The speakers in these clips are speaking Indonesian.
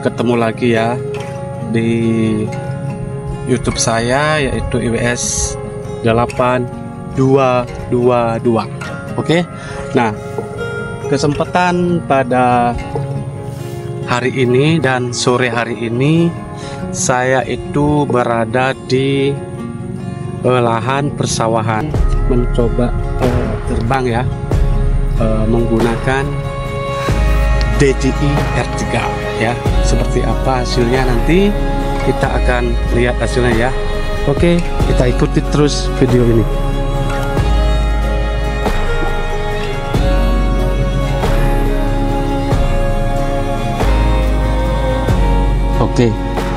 Ketemu lagi ya di YouTube saya, yaitu IWS 8222. Oke. Nah, kesempatan pada hari ini dan sore hari ini saya itu berada di lahan persawahan, mencoba terbang ya, menggunakan DJI R3 ya. Seperti apa hasilnya nanti kita akan lihat hasilnya ya. Oke, kita ikuti terus video ini. Oke,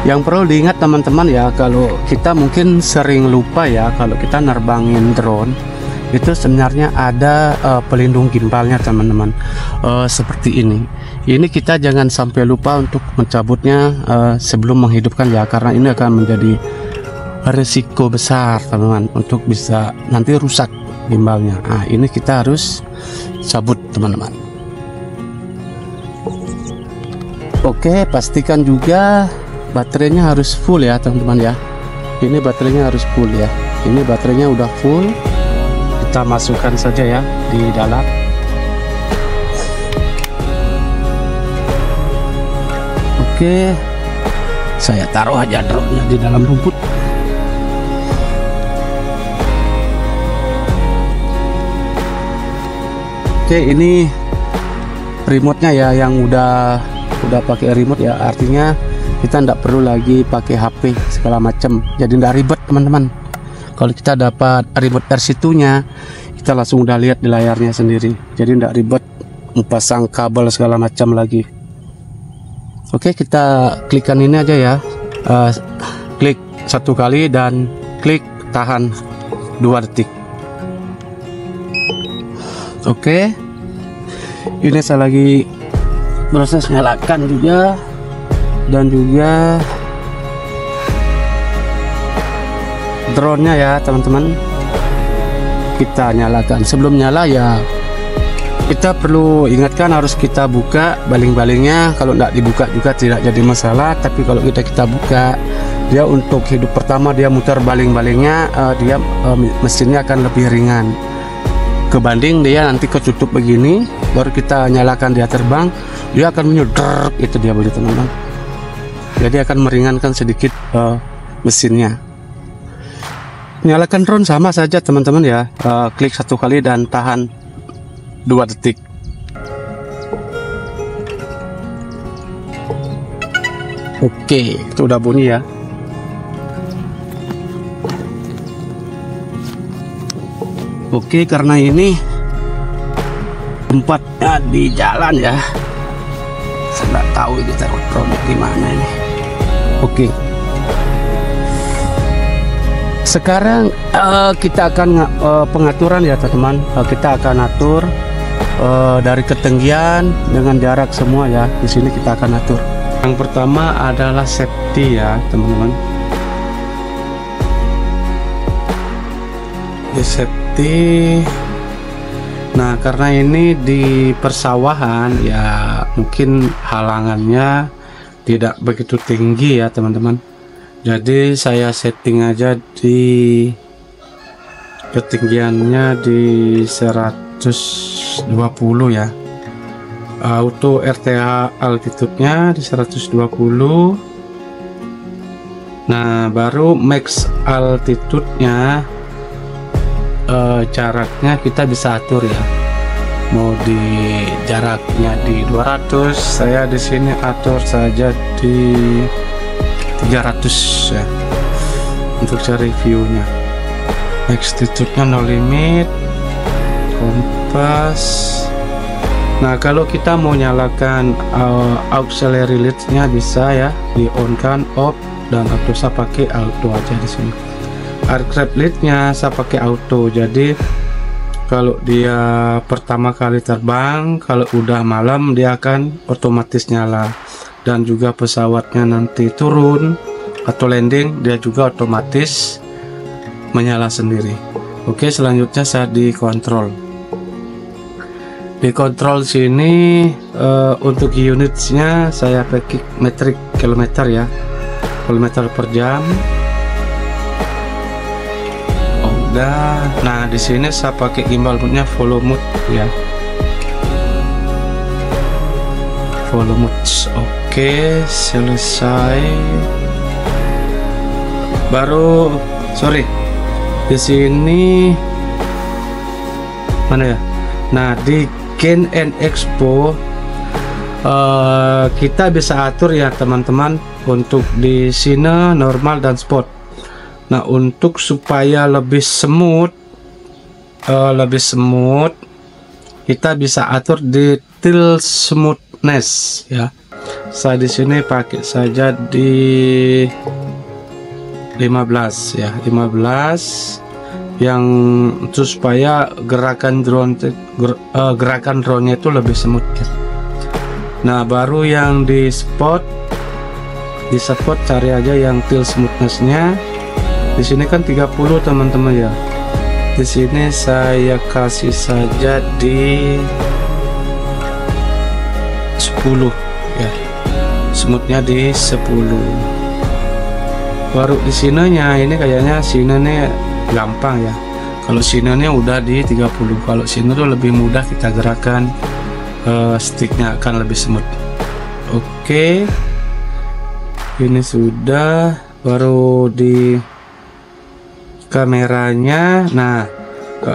yang perlu diingat teman-teman ya, kalau kita mungkin sering lupa ya, kalau kita nerbangin drone itu sebenarnya ada pelindung gimbalnya teman-teman, seperti ini. Ini kita jangan sampai lupa untuk mencabutnya sebelum menghidupkan ya, karena ini akan menjadi risiko besar teman-teman untuk bisa nanti rusak gimbalnya. Nah, ini kita harus cabut teman-teman. Oke, pastikan juga baterainya harus full ya teman-teman ya. Ini baterainya harus full ya. Ini baterainya udah full. Kita masukkan saja ya di dalam. Oke, saya taruh aja drone-nya di dalam rumput. Oke, ini remote-nya ya, yang udah pakai remote ya, artinya kita tidak perlu lagi pakai HP segala macam, jadi tidak ribet teman-teman. Kalau kita dapat remote R2 nya, kita langsung udah lihat di layarnya sendiri, jadi tidak ribet pasang kabel segala macam lagi. Oke, kita klikkan ini aja ya, klik satu kali dan klik tahan 2 detik. Oke, ini saya lagi proses nyalakan juga, dan juga drone-nya ya teman-teman, kita nyalakan. Sebelum nyala ya kita perlu ingatkan, harus kita buka baling-balingnya. Kalau tidak dibuka juga tidak jadi masalah, tapi kalau kita buka, dia untuk hidup pertama dia muter baling-balingnya, dia mesinnya akan lebih ringan kebanding dia nanti ketutup begini baru kita nyalakan dia terbang, dia akan menyodrk, itu dia begitu teman-teman. Jadi akan meringankan sedikit mesinnya. Nyalakan drone sama saja teman-teman ya, klik satu kali dan tahan 2 detik. Oke, itu udah bunyi ya. Oke, karena ini tempatnya di jalan ya, saya nggak tahu ini taruh drone di mana ini. Oke, sekarang kita akan pengaturan ya teman-teman. Kita akan atur dari ketinggian dengan jarak semua ya. Di sini kita akan atur. Yang pertama adalah safety ya teman-teman. Safety. Nah, karena ini di persawahan ya, mungkin halangannya tidak begitu tinggi ya teman-teman. Jadi saya setting aja di ketinggiannya di 120 ya. Auto RTH altitude-nya di 120. Nah, baru max altitude-nya, jaraknya kita bisa atur ya. Mau di jaraknya di 200, saya di sini atur saja di 300 ya untuk cari view-nya. Altitude-nya no limit, kompas. Nah, kalau kita mau nyalakan auxiliary light-nya bisa ya, di on kan, off, dan auto. Saya pakai auto aja di sini. Aircraft lead-nya saya pakai auto, jadi kalau dia pertama kali terbang, kalau udah malam dia akan otomatis nyala, dan juga pesawatnya nanti turun atau landing dia juga otomatis menyala sendiri. Oke, selanjutnya saya di kontrol. Di kontrol sini untuk unitsnya saya pakai metrik kilometer ya, kilometer per jam. Udah. Nah di sini saya pakai gimbal mode-nya volume mode ya, volume mode. Oke, selesai. Baru di sini mana ya? Nah di Gain and Expo kita bisa atur ya teman-teman untuk di sini normal dan sport. Nah untuk supaya lebih smooth kita bisa atur detail smoothness ya. Saya di sini pakai saja di 15 ya, 15 yang itu supaya gerakan drone-nya itu lebih smooth ya. Nah baru yang di spot cari aja yang tilt smoothness-nya. Di sini kan 30 teman-teman ya. Di sini saya kasih saja di 10 ya. Smoothnya di 10. Baru di sininya ini kayaknya sini gampang ya. Kalau sininya udah di 30. Kalau sini tuh lebih mudah kita gerakan, sticknya akan lebih smooth. Oke. Ini sudah. Baru di kameranya. Nah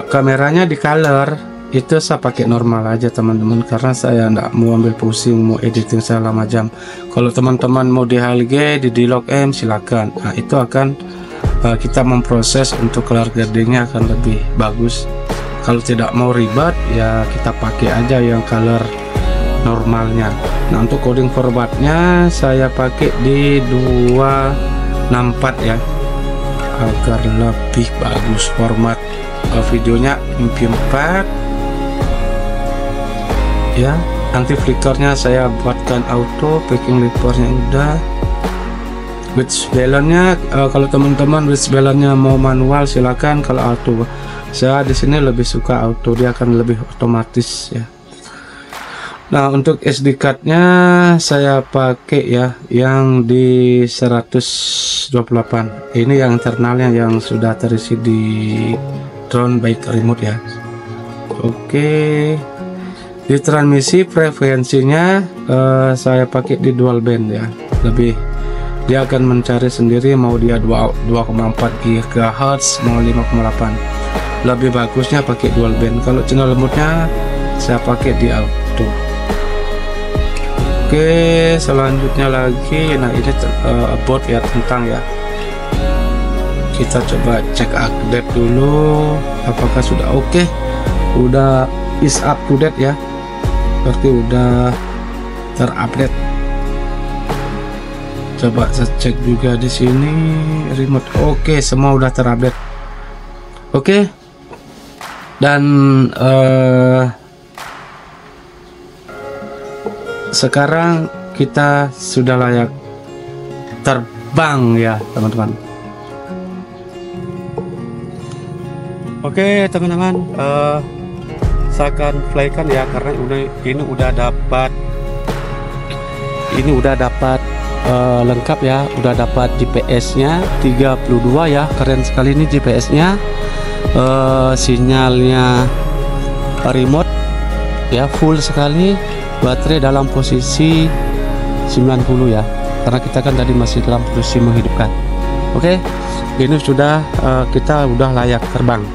kameranya di color itu saya pakai normal aja teman-teman, karena saya enggak mau ambil pusing mau editing selama jam. Kalau teman-teman mau di HLG di log M silakan. Nah itu akan kita memproses untuk color gradingnya akan lebih bagus. Kalau tidak mau ribet ya kita pakai aja yang color normalnya. Nah untuk coding formatnya saya pakai di 264 ya, agar lebih bagus format videonya. MP4 ya. Anti flickernya saya buatkan auto, packing levernya udah. Width balance-nya kalau teman-teman width balance-nya mau manual silakan, kalau auto saya di sini lebih suka auto, dia akan lebih otomatis ya. Nah untuk SD card-nya saya pakai ya yang di 128. Ini yang internalnya yang sudah terisi di drone baik remote ya. Oke. Di transmisi frekuensinya saya pakai di dual band ya. Lebih dia akan mencari sendiri mau dia 2,4 GHz mau 5,8. Lebih bagusnya pakai dual band. Kalau channel mode-nya saya pakai di auto. Oke, selanjutnya lagi, nah ini about ya tentang ya. Kita coba cek update dulu, apakah sudah oke. Udah is up to date ya, berarti udah terupdate. Coba saya cek juga di sini remote. Oke, semua udah terupdate. Oke, dan sekarang kita sudah layak terbang ya teman-teman. Oke teman-teman, saya akan flykan ya, karena ini udah dapat lengkap ya, udah dapat GPS-nya 32 ya, keren sekali ini GPS-nya. Sinyalnya remote ya, full sekali. Baterai dalam posisi 90 ya, karena kita kan tadi masih dalam posisi menghidupkan. Oke, ini sudah kita udah layak terbang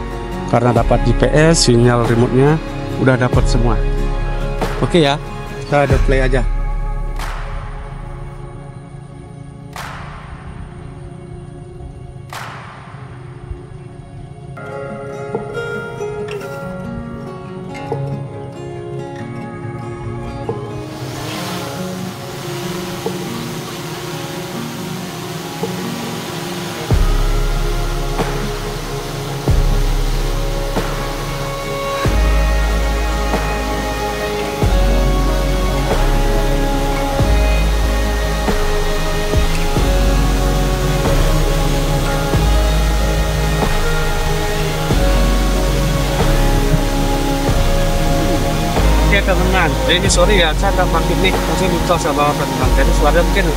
karena dapat GPS, sinyal remote-nya udah dapat semua. Oke ya, kita ada play aja. Oke teman-teman, ini sorry ya, saya nggak pakai mic, masih lupa sama teman-teman. Jadi suara mungkin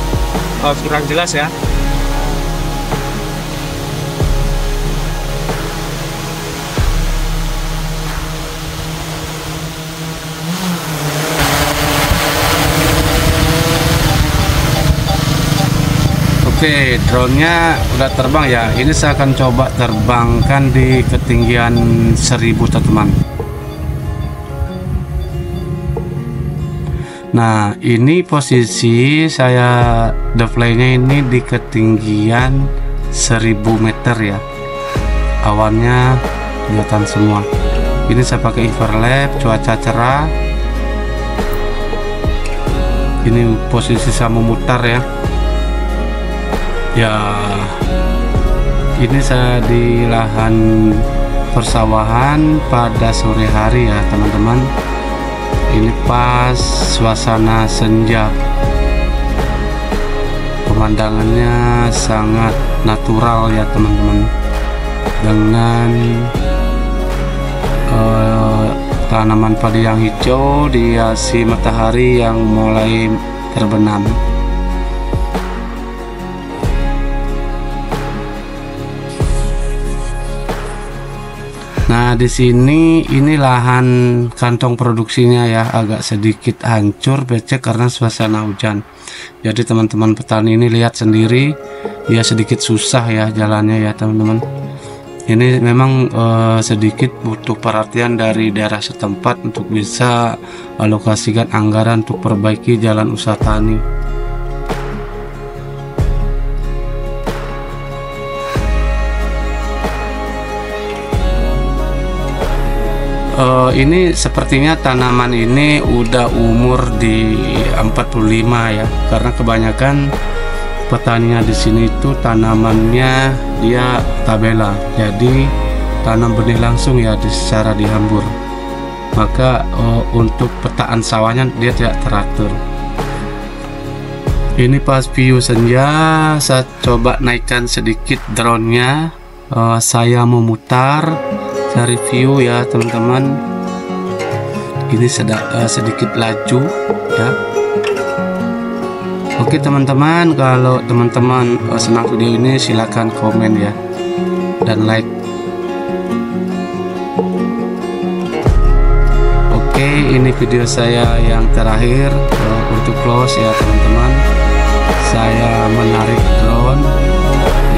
kurang jelas ya. Oke, drone-nya udah terbang ya. Ini saya akan coba terbangkan di ketinggian 1000 teman-teman. Nah, ini posisi saya deploy-nya ini di ketinggian 1000 meter ya. Awannya kelihatan semua. Ini saya pakai infrared, cuaca cerah. Ini posisi saya memutar ya. Ya, ini saya di lahan persawahan pada sore hari ya teman-teman. Ini pas suasana senja, pemandangannya sangat natural ya teman-teman, dengan tanaman padi yang hijau dihiasi matahari yang mulai terbenam. Nah, di sini ini lahan kantong produksinya ya, agak sedikit hancur becek karena suasana hujan. Jadi teman-teman petani ini lihat sendiri, ya sedikit susah ya jalannya ya teman-teman. Ini memang sedikit butuh perhatian dari daerah setempat untuk bisa alokasikan anggaran untuk perbaiki jalan usaha tani. Ini sepertinya tanaman ini udah umur di 45 ya, karena kebanyakan petaninya di sini itu tanamannya dia tabela, jadi tanam benih langsung ya secara dihambur. Maka untuk petaan sawahnya dia tidak teratur. Ini pas view senja, saya coba naikkan sedikit drone-nya, saya memutar cari view ya teman-teman. Ini sedikit laju ya. Oke teman-teman, kalau teman-teman senang video ini silahkan komen ya dan like. Oke, ini video saya yang terakhir untuk close ya teman-teman. Saya menarik drone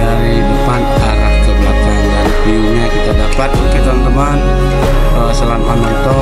dari depan arah ke belakang dan view-nya kita dapat. Oke teman-teman, selamat menonton.